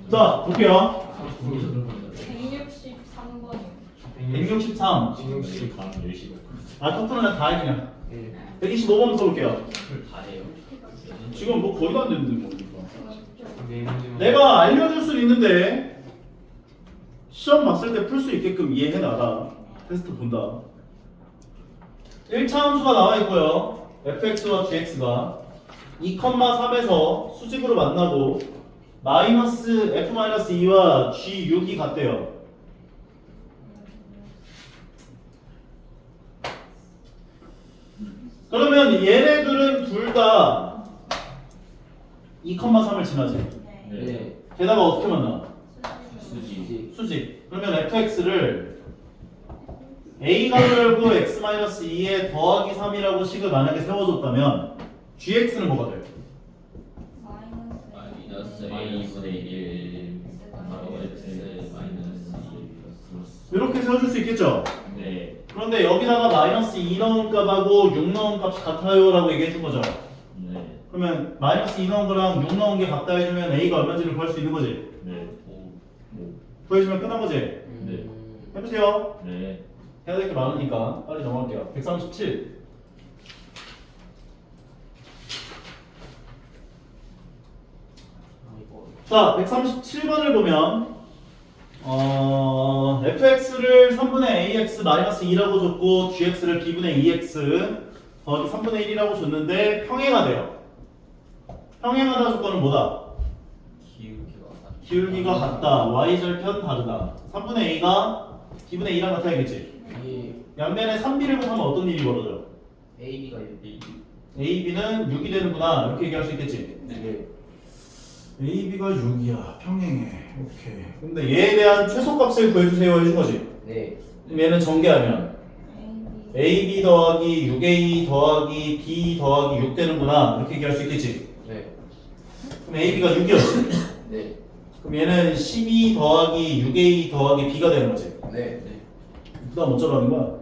자, 볼게요. 163번이요. 163. 160 가면 10시. 아, 토프는 다 해, 그냥. 125번 써볼게요. 다 해요. 지금 뭐 거의 다 안 되는데, 뭐. 내가 알려줄 수 있는데, 시험 봤을 때 풀 수 있게끔 이해해놔라. 테스트 본다. 1차 함수가 나와 있고요. fx와 gx가 2,3에서 수직으로 만나고 마이너스 f-2와 g6이 같대요. 그러면 얘네들은 둘 다 2,3을 지나지. 네. 게다가 어떻게 만나? 수지. 수직. 그러면 fx를 a가 열고 x-2에 더하기 3이라고 식을 만약에 세워줬다면 gx는 뭐가 돼요? 마이너스 A분의 1 바로 X 마이너스 2 이렇게 세워줄 수 있겠죠? 네. 그런데 여기다가 마이너스 2 넣은 값하고 6 넣은 값이 같아요 라고 얘기해 준 거죠. 네. 그러면 마이너스 2 넣은 거랑 6 넣은 게 같다 해주면 a가 얼마인지를 구할 수 있는 거지. 네. 구해주면 끝난 거지. 네. 해보세요. 네. 해야 될 게 많으니까 빨리 넘어갈게요. 137. 자, 137번을 보면 fx를 3분의 ax 마이너스 2라고 줬고 gx를 b분의 2x 더하기 3분의 1이라고 줬는데 평행하 돼요. 평행하다 조건은 뭐다? 기울기가 같다. y절편 다르다. 3분의 a가 b분의 2랑 같아야겠지. 양변에 3b를 곱하면 어떤 일이 벌어져요? AB가 6. ab는 6이 되는구나. 이렇게 얘기할 수 있겠지. 네. ab가 6이야. 평행해. 오케이. 근데 얘에 대한 최소값을 구해주세요 해준 거지. 네. 그럼 얘는 전개하면 ab 더하기 6a 더하기 b 더하기 6 되는구나. 이렇게 얘기할 수 있겠지. 네. 그럼 ab가 6이었지. 네. 그럼 얘는 12 더하기 6a 더하기 b가 되는 거지. 네. 그다음 어쩌라는 거야?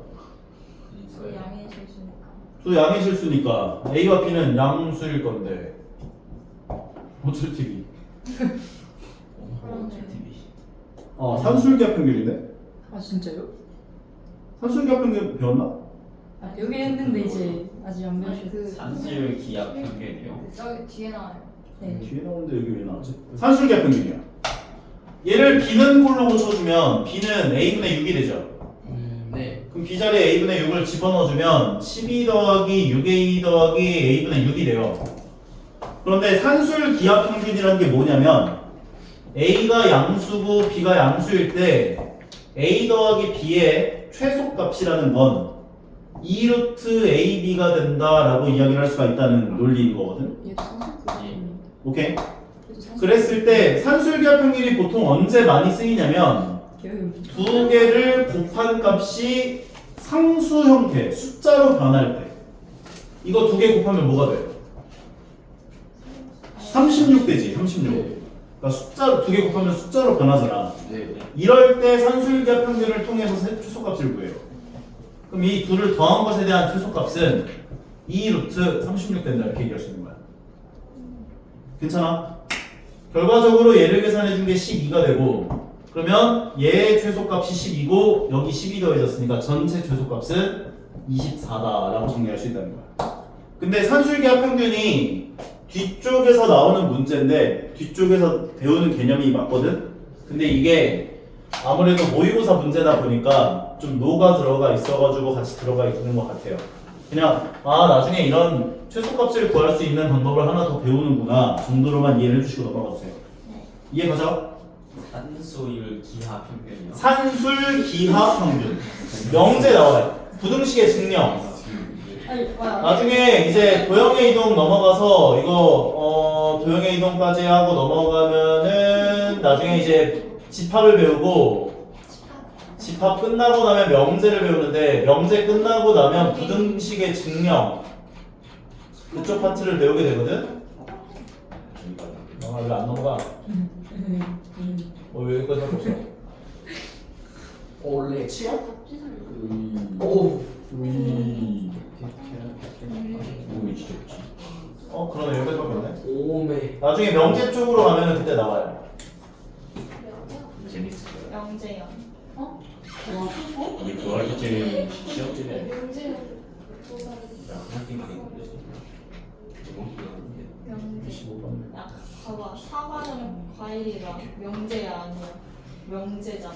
양의 실수니까. 두 양의 실수니까 a와 b는 양수일 건데 어쩔 TV. 산술기하 평균인데? 아 진짜요? 산술기하 평균 배웠나? 아 여기 했는데 이제 아직 안 배우셨어요. 산술 기압 평균이요. 저기 뒤에 나와요. 네. 뒤에 나오는데 여기 왜 나오지? 산술기하 평균이야. 얘를 b는 꼴로 고쳐주면 b는 a분의 6이 되죠. 네. 그럼 b 자리에 a분의 6을 집어넣어주면 12 더하기 6a 더하기 a분의 6이 돼요. 그런데 산술 기하 평균이라는 게 뭐냐면 a가 양수고 b가 양수일 때 a 더하기 b의 최소값이라는 건 2루트 ab가 된다라고 이야기를 할 수가 있다는 논리인 거거든. 얘도 산술기요. 오케이? 그랬을 때 산술 기하 평균이 보통 언제 많이 쓰이냐면 두 개를 곱한 값이 상수 형태, 숫자로 변할 때. 이거 두 개 곱하면 뭐가 돼요? 36 되지, 36. 그러니까 숫자 두 개 곱하면 숫자로 변하잖아. 네. 이럴 때 산술기하 평균을 통해서 최소값을 구해요. 그럼 이 둘을 더한 것에 대한 최소값은 2루트 36 된다 이렇게 얘기할 수 있는 거야. 괜찮아? 결과적으로 얘를 계산해 준 게 12가 되고 그러면 얘의 최소값이 10이고 여기 10이 더해졌으니까 전체 최소값은 24다라고 정리할 수 있다는 거야. 근데 산술기하 평균이 뒤쪽에서 나오는 문제인데 뒤쪽에서 배우는 개념이 맞거든? 근데 이게 아무래도 모의고사 문제다 보니까 좀 노가 들어가 있어가지고 같이 들어가 있는 것 같아요. 그냥 나중에 이런 최소값을 구할 수 있는 방법을 하나 더 배우는구나 정도로만 이해를 해주시고 넘어가 주세요. 이해 가죠? 산술 기하 평균이요. 산술 기하 평균 명제 나와요. 부등식의 증명. 아니 와. 나중에 이제 도형의 이동 넘어가서 이거 도형의 이동까지 하고 넘어가면은 나중에 이제 집합을 배우고 집합 끝나고 나면 명제를 배우는데 명제 끝나고 나면 부등식의 증명 그쪽 파트를 배우게 되거든. 왜 안 넘어가? 왜 여기까지 할 수 없어? 원래 치아? 오. 위. 몸이 지겹지. 그러네 여기까지밖에 없네. 오메. 나중에 명제 쪽으로 가면은 그때 나와요. 명제야. 어? 우리 그거 할 때는 시험 때문에 명제. 야 그렇게 많이 건드지. 너무 명제. 25번. 야, 봐봐. 사과는 과일이라 명제야 아니야. 명제잖아.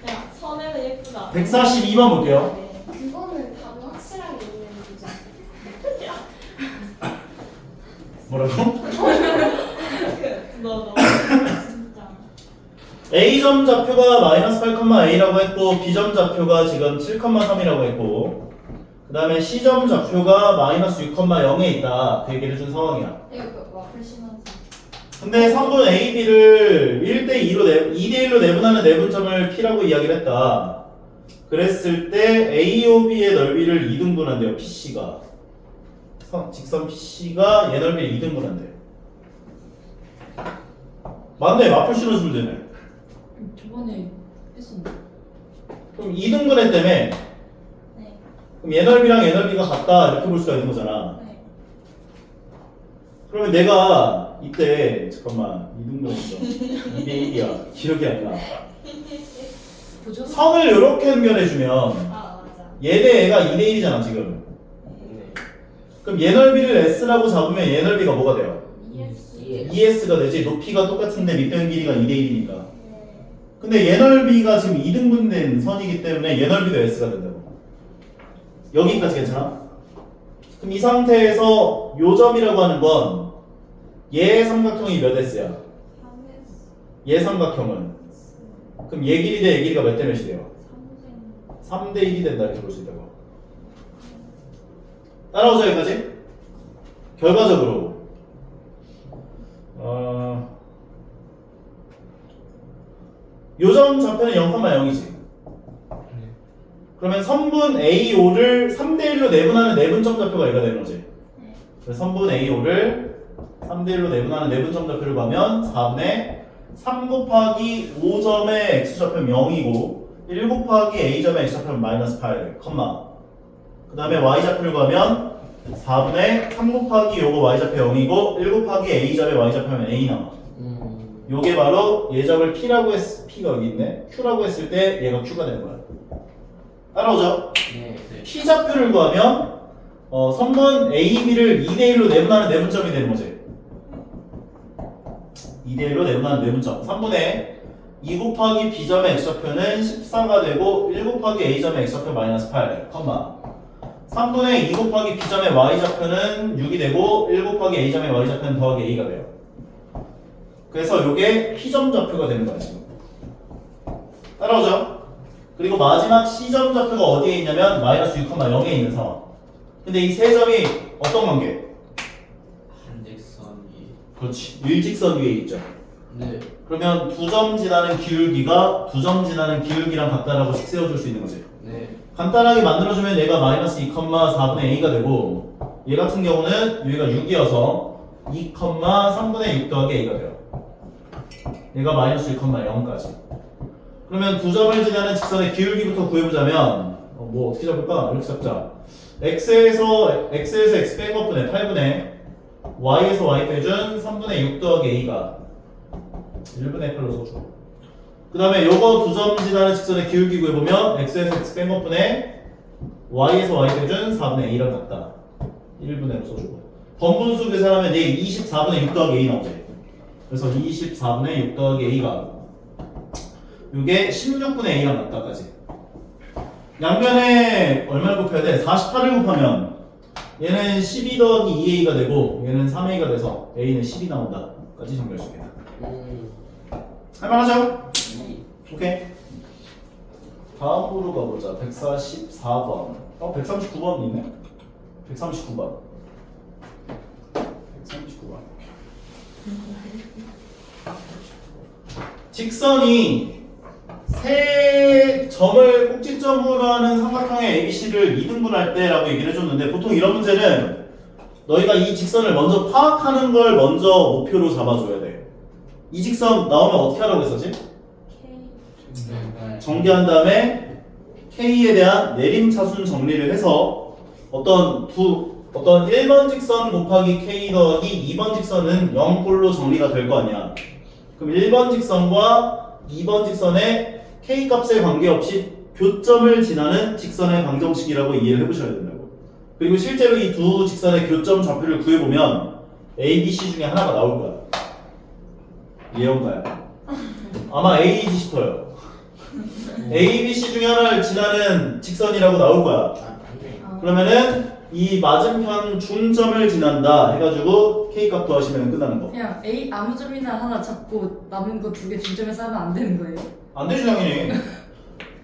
야, 선혜는 예쁘다. 142번 볼게요. 그거는 답이 확실하게 있는 문제. 뭐라고? 너 진짜. A점 좌표가 마이너스 8,A라고 했고 B점 좌표가 지금 7,3이라고 했고 그 다음에 C점 좌표가 마이너스 6,0에 있다 그 얘기를 해준 상황이야. 이거 그 와플 심하지. 근데 3분 A, B를 2대1로 내분하는 내분점을 P라고 이야기를 했다. 그랬을 때 AOB의 넓이를 2등분한대요. PC가 직선 PC가 얘 넓이를 2등분한대. 맞네. 마플 실어주면 되네. 저번에 했었는데. 그럼 2등분 했다며. 네. 그럼 얘 넓이랑 얘 넓이가 같다 이렇게 볼 수가 있는 거잖아. 네. 그러면 내가 이때 잠깐만 2등분 했어. 2대 1이야. 기억이 안 나. 보죠? 선을 이렇게 연결해주면 아 맞아. 얘 대 얘가 2대 1이잖아 지금. 그럼 얘 넓이를 S라고 잡으면 얘 넓이가 뭐가 돼요? ES. 2S가 되지. 높이가 똑같은데 밑변 길이가 2대 1이니까. 네. 근데 얘 넓이가 지금 2등분된 선이기 때문에 얘 넓이도 S가 된다고. 여기까지 괜찮아? 그럼 이 상태에서 요 점이라고 하는 건 얘 삼각형이 몇 S야? 3S. 얘 삼각형은 그럼 얘 길이 대 얘 길이가 몇 대 몇이 돼요? 3대 1이 된다 이렇게 볼 수 있다고. 따라오자 여기까지. 결과적으로 요점 좌표는 0,0이지. 그러면 선분 AO를 3대1로 내분하는 내분점 좌표가 얘가 되는 거지. 그래서 선분 AO를 3대1로 내분하는 내분점 좌표를 가면 4분의 3 곱하기 5점의 x좌표는 0이고 1 곱하기 a점의 x좌표는 마이너스 8, 그 다음에 y좌표를 가면 4분의 3 곱하기 요거 y좌표 0이고 1 곱하기 a점의 y좌표는 a 나와. 요게 바로 예점을 p라고 p가 여기 있네. q라고 했을 때 얘가 q가 되는 거야. 따라오죠? 네. p좌표를 구하면 선분 a, b를 2대1로 내분하는 내분점이 되는 거지. 2대1로 내분하는 내분점 3분의 2 곱하기 b점의 x좌표는 14가 되고 1 곱하기 a점의 x좌표 마이너스 8, 3분의 2 곱하기 b점의 y좌표는 6이 되고 1 곱하기 a점의 y좌표는 더하기 a가 돼요. 그래서 요게 p점 좌표가 되는 거야 지금. 따라오죠? 그리고 마지막 c점 좌표가 어디에 있냐면 마이너스 6,0에 있는 상황. 근데 이 세 점이 어떤 관계? 한직선이 그렇지. 일직선 위에 있죠. 네. 그러면 두 점 지나는 기울기가 두 점 지나는 기울기랑 같다라고 식 세워줄 수 있는 거지. 네. 간단하게 만들어주면 얘가 마이너스 2,4분의 a가 되고 얘 같은 경우는 여기가 6이어서 2,3분의 6 더하기 a가 돼요. 얘가 마이너스 1,0까지. 그러면 두 점을 지나는 직선의 기울기부터 구해보자면 뭐 어떻게 잡을까? 이렇게 잡자. x에서 x 뺀 것분의 8분의 y에서 y 빼준 3분의 6 더하기 a가 1분의 8로 써줘. 그 다음에 요거 두 점 지나는 직선의 기울기 구해보면 x에서 x 뺀 것분의 y에서 y 빼준 4분의 a랑 같다. 1분의 1로 써주고 번분수 계산하면 얘 24분의 6 더하기 a 나오지. 그래서 24분의 6 더하기 a가 요게 16분의 a랑 같다까지. 양변에 얼마를 곱해야 돼? 48을 곱하면 얘는 12 더하기 2a가 되고 얘는 3a가 돼서 a는 10이 나온다 까지 정리할 수 있겠다. 할만하죠? 오케이. 다음으로 가보자. 144번. 139번 있네. 139번. 139번. 직선이 세 점을 꼭지점으로 하는 삼각형의 ABC를 2등분할 때라고 얘기를 해줬는데 보통 이런 문제는 너희가 이 직선을 먼저 파악하는 걸 먼저 목표로 잡아줘야 돼. 이 직선 나오면 어떻게 하라고 했었지? 전개한 다음에 K에 대한 내림차순 정리를 해서 어떤 두 어떤 1번 직선 곱하기 k 더하기 2번 직선은 0꼴로 정리가 될 거 아니야. 그럼 1번 직선과 2번 직선의 k 값에 관계없이 교점을 지나는 직선의 방정식이라고 이해를 해보셔야 된다고. 그리고 실제로 이 두 직선의 교점 좌표를 구해보면 A, B, C 중에 하나가 나올 거야. 이해온가요? 아마 A이지 싶어요. A, B, C 중에 하나를 지나는 직선이라고 나올 거야. 그러면은 이 맞은편 중점을 지난다 해가지고 K 값 더하시면 끝나는 거. 그냥 A 아무 점이나 하나 잡고 남은 거 두 개 중점에서 하면 안 되는 거예요? 안 되죠 당연히.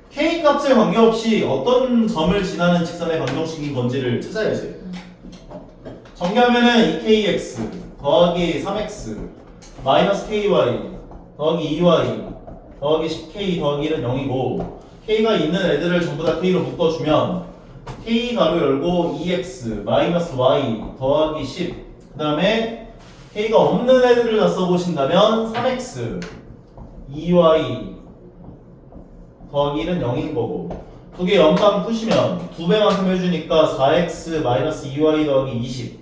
K 값에 관계없이 어떤 점을 지나는 직선의 방정식인 건지를 찾아야지. 정리하면은 2kx 더하기 3x 마이너스 ky 더하기 2y 더하기 10k 더하기 1은 0이고 k가 있는 애들을 전부 다 k로 묶어주면 k 가로 열고 2x 마이너스 y 더하기 10 그 다음에 k가 없는 애들을 다 써보신다면 3x 2y 더하기 1은 0인 거고 두 개 연방 푸시면 두 배만큼 해주니까 4x 마이너스 2y 더하기 20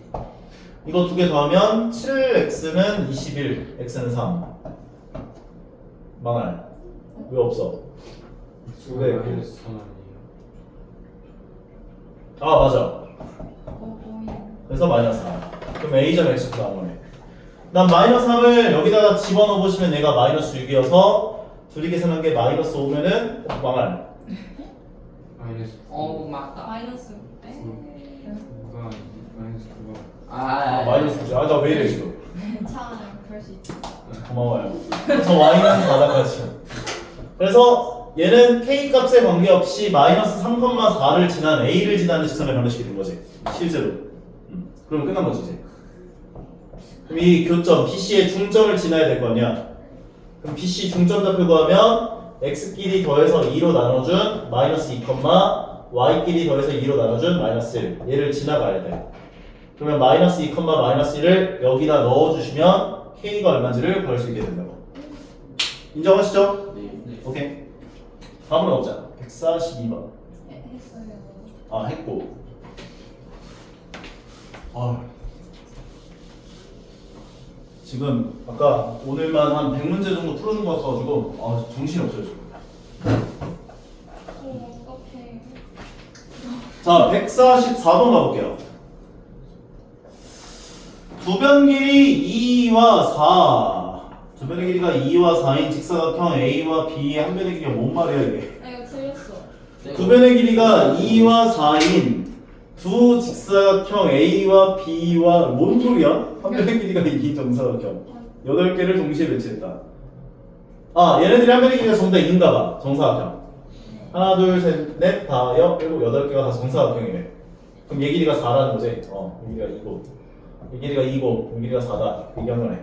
이거 두 개 더하면 7x는 21 x는 3 망할 왜 없어? 왜? 아 맞아 그래서 마이너스 3 그럼 a점 x 나온 거네 난 마이너스 3을 여기다가 집어넣어 보시면 얘가 마이너스 6이어서 둘이 계산한 게 마이너스 5면은 망할 맞다. 마이너스. 네. 마이너스 9죠 나 왜 이래 지금 괜찮아요. 그럴 수 있죠. 고마워요 저 y는 4다까지 그래서 얘는 k 값에 관계없이 마이너스 3,4를 지난 a를 지나는 직선의 방정식이 된 거지 실제로 그럼 끝난 거지 이제 그럼 이 교점 BC의 중점을 지나야 될 거 아니야 그럼 BC 중점 좌표 구하면 x끼리 더해서 2로 나눠준 마이너스 2, y끼리 더해서 2로 나눠준 마이너스 1 얘를 지나가야 돼 그러면 마이너스 2, 마이너스 1을 여기다 넣어주시면 k가 얼마인지를 구할 수 있게 된다고 인정하시죠? 네. 오케이 다음으로 가보자 142번 네, 했어요. 아 했고 아 지금 아까 오늘만 한 100문제 정도 풀어준 것 같아가지고 아 정신이 없어요 지금 어떡해. 자 144번 가볼게요 두변 길이 2와 4 두변의 길이가 2와 4인 직사각형 A와 B의 한 변의 길이가 뭔 말이야 이게 아, 이거 틀렸어. 두 변의 길이가 2와 4인 두 직사각형 A와 B와 뭔 소리야? 한 변의 길이가 2인 정사각형 8개를 동시에 배치했다 아 얘네들이 한 변의 길이가 전부 다 2인가 봐 정사각형 하나 둘셋넷 다섯 일곱 8개가 다 정사각형이래 그럼 얘 길이가 4라는 거지? 얘 길이가 2고 얘 길이가 2고 얘 길이가 4다 얘기한 거네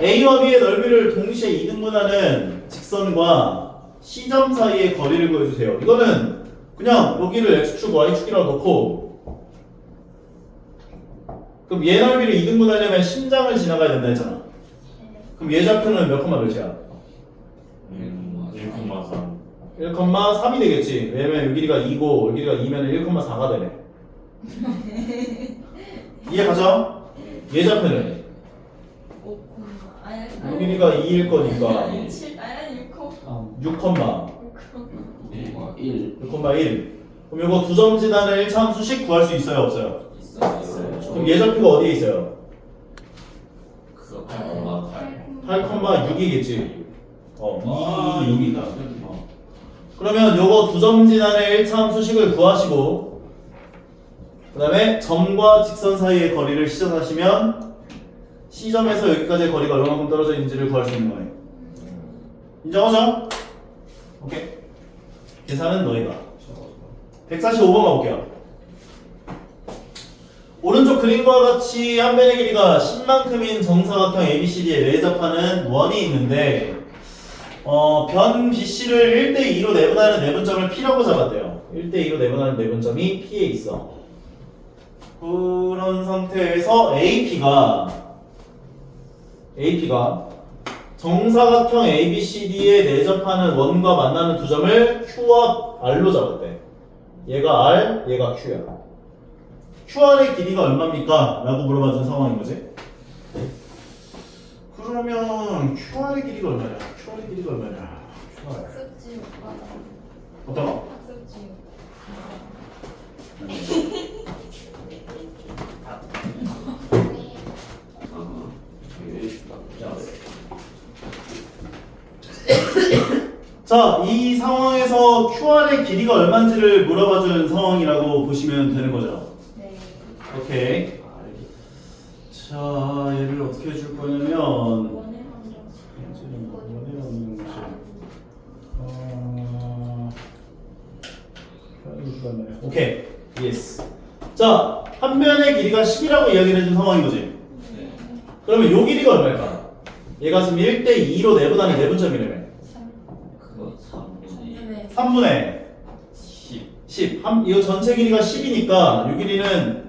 A와 B의 넓이를 동시에 2등분하는 직선과 C점 사이의 거리를 구해주세요. 이거는 그냥 여기를 X축, Y축이라고 놓고 그럼 얘 넓이를 2등분하려면 심장을 지나가야 된다 했잖아. 그럼 얘 좌표는 몇 콤마 몇이야? 1,3 1,3이 되겠지. 왜냐면 여기 길이가 2고 여기 길이가 2면 1,4가 되네. 이해가죠? 얘 좌표는 5, 아니, 여기 길이가 2일 거니까 7, 아니, 6, 6, 1. 1,1 그럼 이거 두 점 지나는 1차함수씩 구할 수 있어요 없어요? 있어요. 그럼 얘 좌표가 어디에 있어요? 그거 8,6이겠지 2, 6이다 그러면 요거 두 점 지나는 1차함수식을 구하시고 그 다음에 점과 직선 사이의 거리를 시전하시면 C점에서 여기까지의 거리가 얼마만큼 떨어져 있는지를 구할 수 있는 거예요 인정하죠? 오케이 계산은 너희가 145번 가볼게요 오른쪽 그림과 같이 한 변의 길이가 10만큼인 정사각형 ABCD에 내접하는 원이 있는데 변 BC를 1대2로 내분하는 내분점을 P라고 잡았대요 1대2로 내분하는 내분점이 P에 있어 그런 상태에서 AP가 정사각형 ABCD에 내접하는 원과 만나는 두 점을 Q와 R로 잡았대 얘가 R, 얘가 Q야 QR의 길이가 얼마입니까? 라고 물어봐준 상황인 거지. 그러면 QR의 길이가 얼마냐? QR의 길이가 얼마냐? QR 학습지 맞아. 어떤 거? 학습지. 자, 이 상황에서 QR의 길이가 얼마인지를 물어봐준 상황이라고 보시면 되는 거죠. 네. 오케이. 자, 얘를 어떻게 해줄 거냐면 원의 함정. 오케이. 예스. 자, 한 변의 길이가 10이라고 이야기를 해준 상황인 거지. 네. 그러면 요 길이가 얼마일까? 얘가 지금 1대2로 내분하는 내분점이라며. 그거 3분의 네. 3분의 10. 10. 이거 전체 길이가 10이니까 요 길이는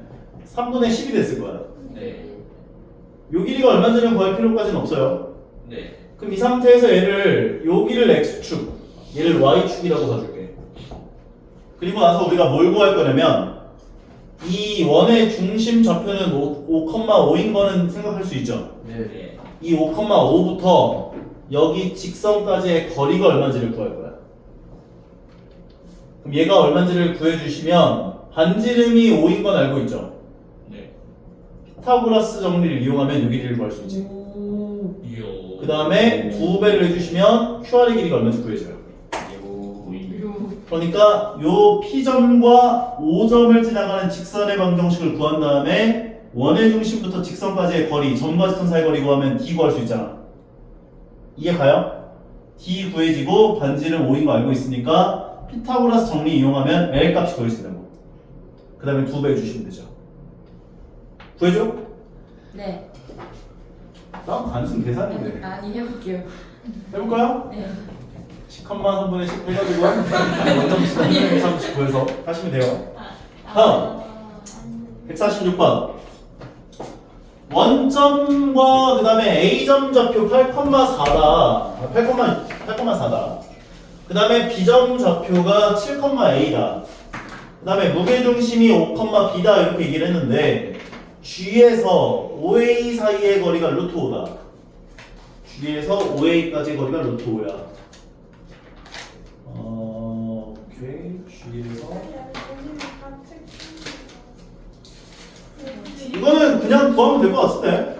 3분의 10이 됐을 거야. 네. 요 길이가 얼마인지는 구할 필요까지는 없어요. 네. 그럼 이 상태에서 얘를 여기를 x축, 얘를 y축이라고 봐줄게. 그리고 나서 우리가 뭘 구할 거냐면 이 원의 중심 좌표는 5,5인 거는 생각할 수 있죠. 네. 이 5,5부터 여기 직선까지의 거리가 얼마인지를 구할 거야. 그럼 얘가 얼마인지를 구해주시면 반지름이 5인 건 알고 있죠. 네. 피타고라스 정리를 이용하면 요 길이를 구할 수 있지. 이요. 그 다음에 2배를 해주시면 QR의 길이가 얼마인지 구해줘요. 그러니까 요 P점과 O점을 지나가는 직선의 방정식을 구한 다음에 원의 중심부터 직선까지의 거리, 점과 직선 사이 거리 구하면 D 구할 수 있잖아. 이해 가요? D 구해지고 반지름 5인 거 알고 있으니까 피타고라스 정리 이용하면 L 값이 구해진다고. 그 다음에 2배 해주시면 되죠. 구해줘? 네. 난 단순 계산인데. 아니 해볼게요. 해볼까요? 네. 10칸만 한 번에 10 해가지고 원점수 330 구해서 하시면 돼요. 다음 146번 원점과 그 다음에 A점 좌표 8,4다 8,4다 그 다음에 B점 좌표가 7,A다 그 다음에 무게중심이 5,B다 이렇게 얘기를 했는데 G에서 OA 사이의 거리가 루트 5다 G에서 OA까지의 거리가 루트 5야 오케이 G에서 이거는 그냥 구하면 될 것 같은데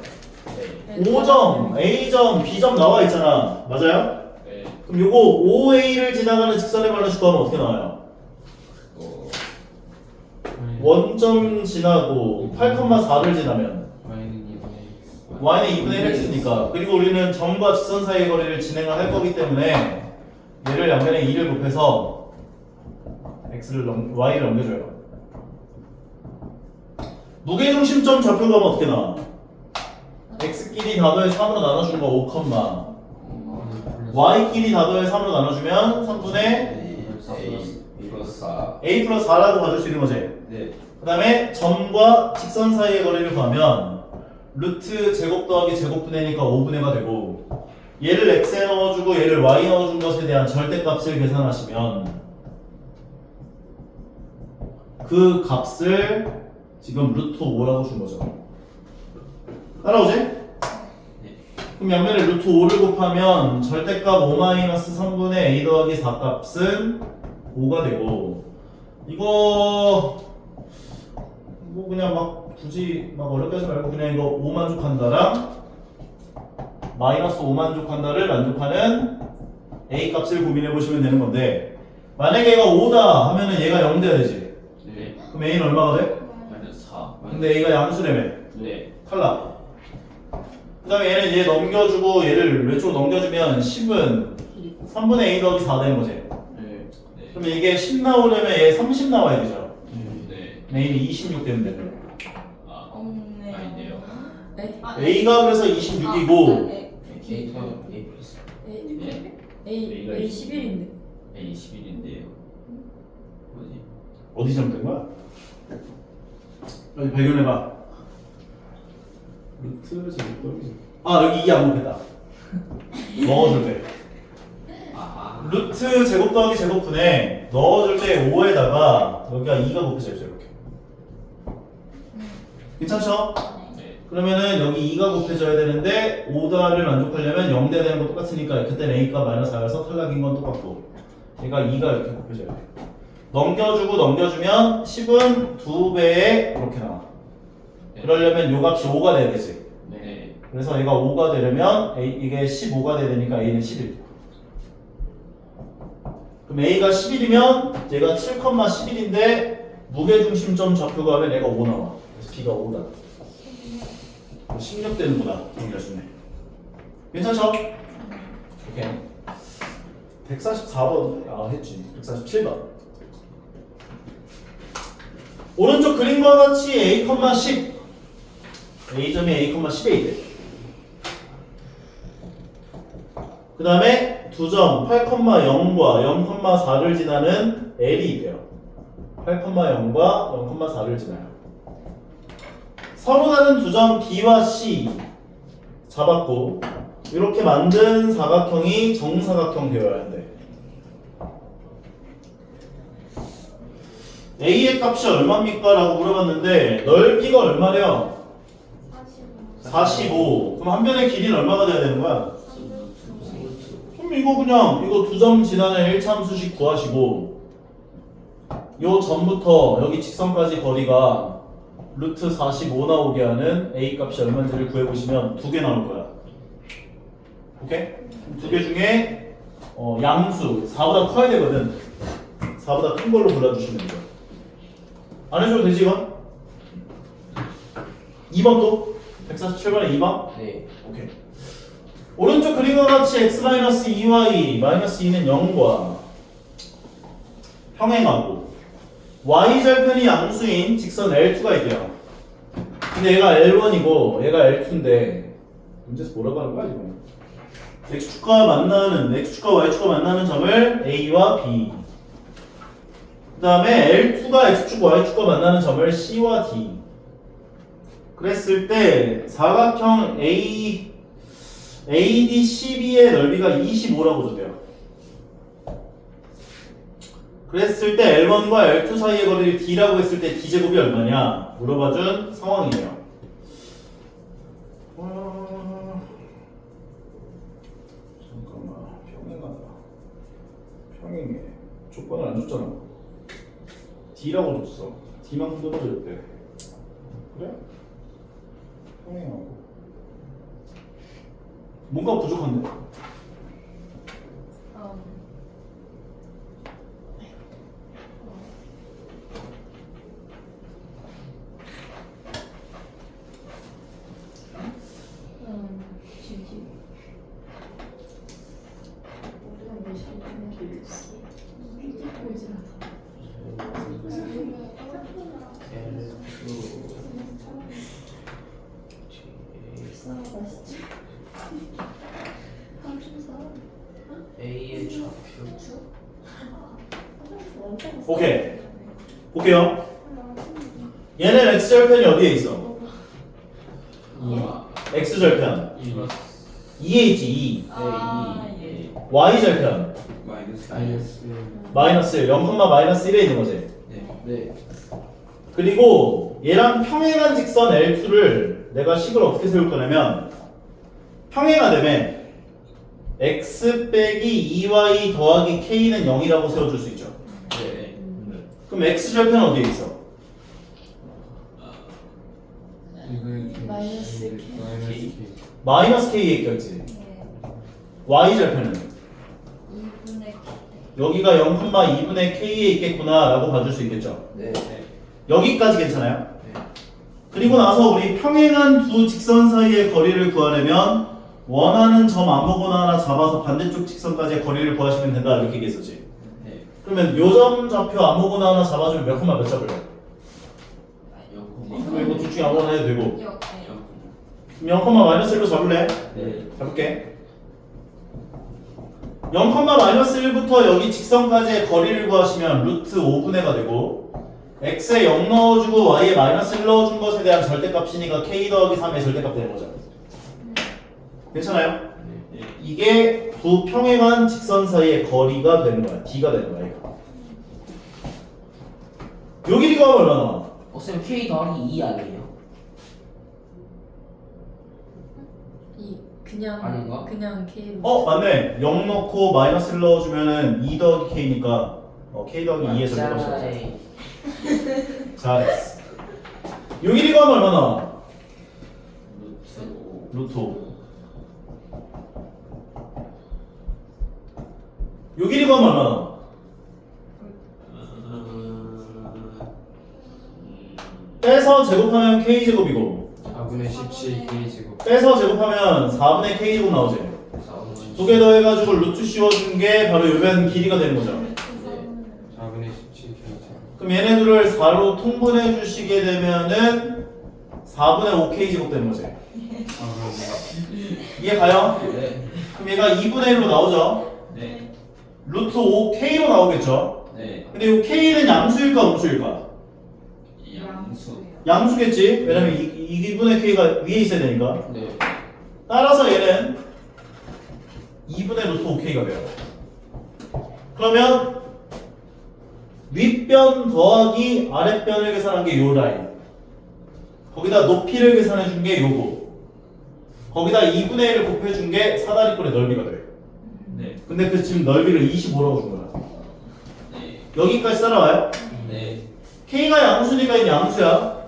네. 5점, A점, B점 나와 있잖아 맞아요? 네. 그럼 요거 OA를 지나가는 직선의 발라식 구하면 어떻게 나와요? 원점 지나고 8,4를 지나면 y는 2분의 1x니까 그리고 우리는 점과 직선 사이의 거리를 진행을 할 거기 때문에 얘를 양변에 2를 곱해서 y를 넘겨줘요. 무게중심점 좌표가 하면 어떻게 나와? x끼리 다더해 3으로 나눠주는 거 5, y끼리 다더해 3으로 나눠주면 3분의 A 플러스 4. a 플러스 4라고 봐줄 수 있는 거지. 네. 그 다음에 점과 직선 사이의 거리를 구하면 루트 제곱 더하기 제곱분해니까 5분의가 되고 얘를 x에 넣어주고 얘를 y 넣어준 것에 대한 절대값을 계산하시면 그 값을 지금 루트 5라고 준 거죠. 따라오지? 그럼 양면에 루트 5를 곱하면 절대값 5-3분의 a 더하기 4 값은 5가 되고 이거 뭐 그냥 막 굳이 막 어렵게 하지 말고 그냥 이거 5 만족한다랑 마이너스 5 만족한다를 만족하는 a 값을 고민해 보시면 되는 건데 만약에 얘가 5다 하면은 얘가 0 돼야 되지. 네. 그럼 a는 얼마가 돼? 마이너스 4. 근데 a가 양수라며. 네. 탈락. 그 다음에 얘는 얘 넘겨주고 얘를 왼쪽으로 넘겨주면 10은 3분의 a 더하기 4 되는 거지. 네. 그러면 이게 10 나오려면 얘 30 나와야 되죠. 네. a는 26 되면 되는 거야. 아. 없네요. 아닌데요. 네. a가 그래서 26이고 A 플러스 A 11인데. A 11인데요. 뭐지? 어디 잘못된 거야? 여기 발견해봐. 루트 제곱 여기 2 안 곱했다. 넣어줄 때 아. 루트 제곱 더하기 제곱분에 넣어줄 때 5에다가 여기가 2가 곱해져 있죠 이렇게. 괜찮죠? 네. 그러면은 여기 2가 곱해져야 되는데 5다를 만족하려면 0대 되는 거 똑같으니까 그때 A가 마이너스 4여서 탈락인 건 똑같고 얘가 2가 이렇게 곱해져야 돼. 넘겨주고 넘겨주면 10은 2배에 이렇게 나와. 그러려면 요 값이 5가 돼야 되지. 네. 그래서 얘가 5가 되려면 이게 15가 돼야 되니까 A는 11. 그럼 A가 11이면 얘가 7,11인데 무게중심점 좌표가 하면 얘가 5 나와. 그래서 B가 5다. 16 되는구나. 정리할 수 있네. 괜찮죠? 오케이. 144번 아 했지. 147번. 오른쪽 그림과 같이 A, 10 A점이 A, 10에 있대. 그 다음에 두 점 8,0과 0,4를 지나는 L이 있대요. 8,0과 0,4를 지나요. 서로 다른 두 점 B와 C 잡았고 이렇게 만든 사각형이 정사각형 되어야 한대. A의 값이 얼마입니까? 라고 물어봤는데 넓이가 얼마래요? 45. 그럼 한 변의 길이는 얼마가 돼야 되는 거야? 그럼 이거 그냥 이거 두 점 지나는 1참수씩 구하시고 요 점부터 여기 직선까지 거리가 루트 45 나오게 하는 A 값이 얼마인지를 구해보시면 두 개 나올 거야. 오케이? 두 개 중에 양수 4보다 커야 되거든. 4보다 큰 걸로 골라주시면 되죠. 안 해줘도 되지 이건? 2번 또? 147번에 2번? 네. 오케이. 오른쪽 그림과 같이 x-2y -2는 0과 평행하고 y절편이 양수인 직선 L2가 있대요. 근데 얘가 L1이고 얘가 L2인데 문제에서 뭐라고 하는 거야 지금? x축과 x축과 y축과 만나는 점을 A와 B 그 다음에 L2가 x축 y축과 만나는 점을 C와 D 그랬을 때 사각형 ADCB의 넓이가 25라고 주대요. 그랬을 때 L1과 L2 사이의 거리를 D라고 했을 때 D제곱이 얼마냐 물어봐준 상황이네요. 잠깐만 평행하다. 평행해. 조건을 안 줬잖아. D라고 줬어. D만큼 떨어졌대. 그래? 평행하고. 뭔가 부족한데? A의 좌표. 오케이. 볼게요. 얘는 X절편이 어디에 있어? X절편. 2에 있지, 2. 네. Y절편. 마이너스 0,-1에 있는 거지. 네. 그리고 얘랑 평행한 직선 L2를 내가 식을 어떻게 세울 거냐면 평행하다면 x 빼기 2y 더하기 k는 0이라고 세워줄 수 있죠. 네. 그럼 x절편은 어디에 있어? 마이너스 k에 있겠지. y절편은 2분의 여기가 0,2분의 k에 있겠구나 라고 봐줄 수 있겠죠. 네. 여기까지 괜찮아요? 네. 그리고 나서 우리 평행한 두 직선 사이의 거리를 구하려면 원하는 점 아무거나 하나 잡아서 반대쪽 직선까지의 거리를 구하시면 된다 이렇게 얘기했었지. 네. 그러면 요점 좌표 아무거나 하나 잡아주면 몇 콤마 몇 잡을래? 이거 둘 중에 아무거나 해도 되고 0,-1로 잡을래? 네. 잡을게. 0,-1부터 여기 직선까지의 거리를 구하시면 루트 5분의가 되고 x에 0 넣어주고 y에 마이너스 1 넣어준 것에 대한 절대값이니까 k 더하기 3의 절대값 되는 거죠. 괜찮아요? 네. 이게 두 평행한 직선 사이의 거리가 되는 거야. d가 되는 거야. 얘가. 요 길이가 얼마나 나와? 쌤 K 더하기 2 아니에요? 그냥 아닌가? 그냥 K로. 맞네. 0 넣고 마이너스를 넣어주면은 2 더하기 K니까 K 더하기 2의 절대값이 없어. 짜이. 잘했어. 6일이 구하면 얼마 나와? 루트 루트 5. 6일이 구하면 얼마 나와? 빼서 제곱하면 K제곱이고 4분의 17 K제곱. 빼서 제곱하면 4분의 K제곱 나오지. 4분의 두 개 더해가지고 루트 씌워준 게 바로 요변 길이가 되는 거죠. 4분의 17 K제곱. 그럼 얘네들을 4로 통분해 주시게 되면은 4분의 5K제곱 되는 거지. 이해 가요? 네. 그럼 얘가 2분의 1로 나오죠. 네. 루트 5K로 나오겠죠. 네. 근데 이 K는 양수일까 음수일까? 양수. 양수겠지. 왜냐면 2분의 K가 위에 있어야 되니까. 네. 따라서 얘는 2분의 루트 5K가 돼요. 그러면 윗변 더하기 아랫변을 계산한 게 요 라인. 거기다 높이를 계산해 준 게 요거. 거기다 2분의 1을 곱해 준 게 사다리꼴의 넓이가 돼. 네. 근데 그 지금 넓이를 25라고 준 거야. 네. 여기까지 따라와요? 네. K가 양수니까 얘는 양수야.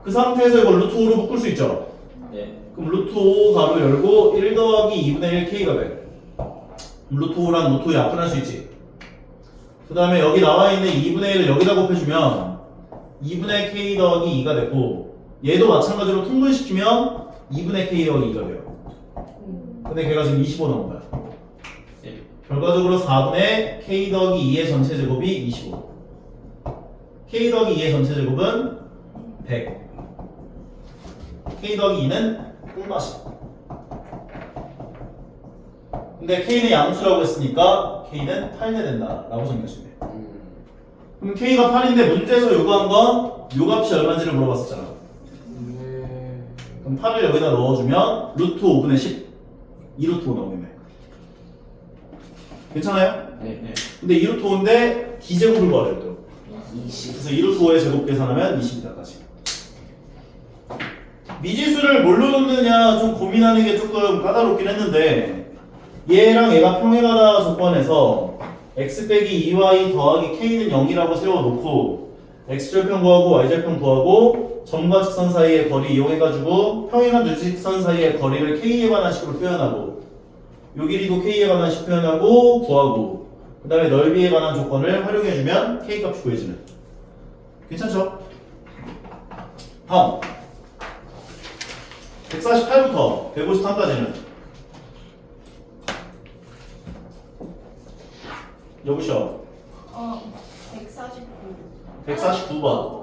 그 상태에서 이걸 루트 5로 묶을 수 있죠. 네. 그럼 루트 5 가로 열고 1 더하기 2분의 1 K가 돼. 그럼 루트 5랑 루트 5 약분할 수 있지. 그 다음에 여기 나와 있는 2분의 1을 여기다 곱해주면 2분의 K 더하기 2가 되고 얘도 마찬가지로 통분시키면 2분의 K 더하기 2가 돼요. 근데 걔가 지금 25 나온 거야. 네. 결과적으로 4분의 K 더하기 2의 전체 제곱이 25. K 더하기 2의 전체 제곱은 100. K 더하기 2는 꿀맛이. 근데 K는 양수라고 했으니까 K는 8대 된다 라고 정리하시면 돼요. 그럼 K가 8인데 문제에서 요구한 건 요 값이 얼마인지를 물어봤었잖아. 네. 그럼 8을 여기다 넣어주면 루트 5분의 10 2루트 5 나오겠네. 괜찮아요? 네. 네. 근데 2루트 5인데 D제곱을 구하래요 또. 그래서 2루트 5의 제곱 계산하면 20이다까지. 미지수를 뭘로 놓느냐 좀 고민하는 게 조금 까다롭긴 했는데 얘랑 얘가 평행하다 조건에서 x 빼기 2y 더하기 k는 0이라고 세워놓고 x절편 구하고 y절편 구하고 점과 직선 사이의 거리 이용해가지고 평행한 두 직선 사이의 거리를 k에 관한 식으로 표현하고 요 길이도 k에 관한 식 표현하고 구하고 그 다음에 넓이에 관한 조건을 활용해주면 k값이 구해지는. 괜찮죠? 다음 148부터 153까지는 여보셔 149. 149번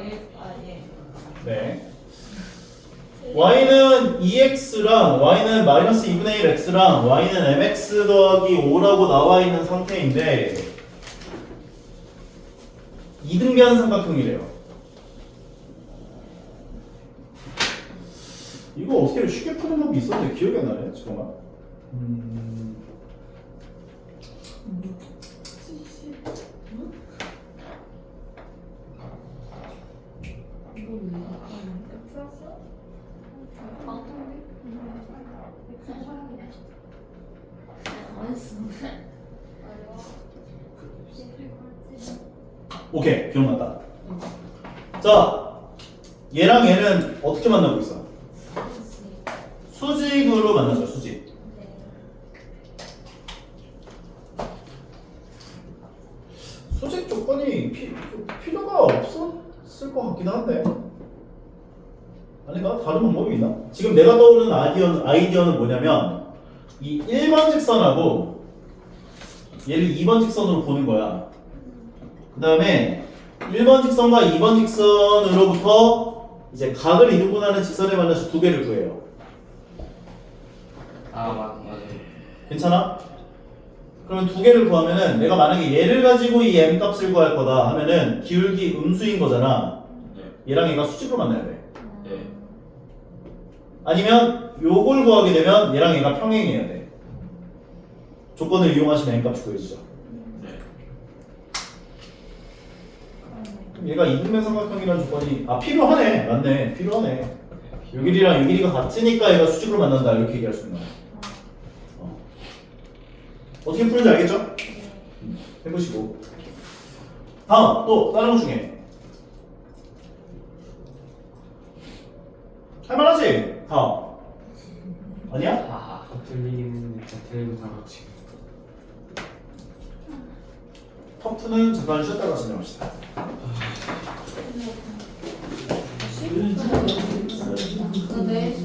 예. 네 y는 2x랑 y는 마이너스 2분의 1x랑 y는 mx 더하기 5라고 나와 있는 상태인데 이등변 삼각형이래요. 이거 어떻게 쉽게 푸는 법이 있었는데 기억이 안 나네. 잠깐만. 오케이, 기억났다. 자, 얘랑 얘는 어떻게 만나고 있어? 수직으로 만나죠, 수직. 수직 조건이 필요가 없었을 것 같긴 한데. 아닌가? 다른 방법이 있나? 지금 내가 떠오르는 아이디어는 뭐냐면 이 1번 직선하고 얘를 2번 직선으로 보는 거야. 그 다음에 1번 직선과 2번 직선으로부터 이제 각을 이루고나는 직선에 만나서 두 개를 구해요. 맞아요. 괜찮아? 그러면 두 개를 구하면은 내가 만약에 얘를 가지고 이 m 값을 구할 거다 하면은 기울기 음수인 거잖아. 얘랑 얘가 수직으로 만나야 돼. 네. 아니면 요걸 구하게 되면 얘랑 얘가 평행해야 돼. 조건을 이용하시면 m 값이 구해지죠. 네. 그럼 얘가 이등변 삼각형이라는 조건이 필요하네. 맞네. 필요하네. 6일이랑 6일이가 같으니까 얘가 수직으로 만난다 이렇게 얘기할 수 있는 거야. 어떻게 푸는지 알겠죠? 해보시고 다음 또 다른 것 중에 할만하지? 다음 아니야? 하하. 들리긴 했는데 진짜 들리고 다 같이. 터프는 잠깐 쉬었다가 진행합시다. 나 내일